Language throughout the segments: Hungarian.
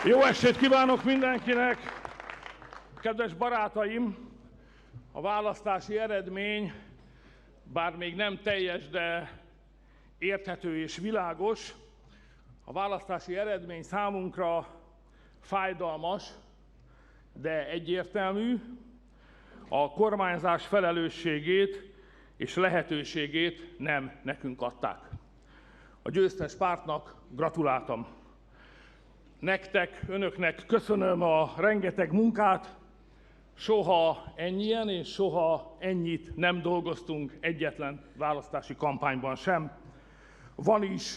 Jó estét kívánok mindenkinek! Kedves barátaim, a választási eredmény, bár még nem teljes, de érthető és világos, a választási eredmény számunkra fájdalmas, de egyértelmű. A kormányzás felelősségét és lehetőségét nem nekünk adták. A győztes pártnak gratuláltam. Nektek, önöknek köszönöm a rengeteg munkát, soha ennyien és soha ennyit nem dolgoztunk egyetlen választási kampányban sem. Van is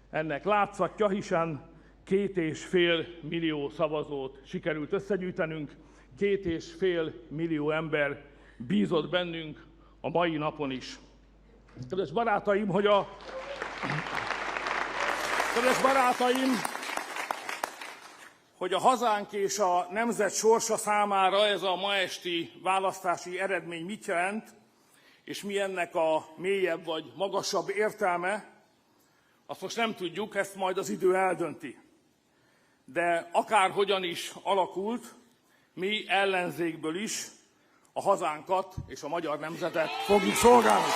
ennek látszatja, hiszen 2,5 millió szavazót sikerült összegyűjtenünk, 2,5 millió ember bízott bennünk a mai napon is. Kedves barátaim, hogy a hazánk és a nemzet sorsa számára ez a ma esti választási eredmény mit jelent, és mi ennek a mélyebb vagy magasabb értelme, azt most nem tudjuk, ezt majd az idő eldönti. De akárhogyan is alakult, mi ellenzékből is a hazánkat és a magyar nemzetet fogjuk szolgálni.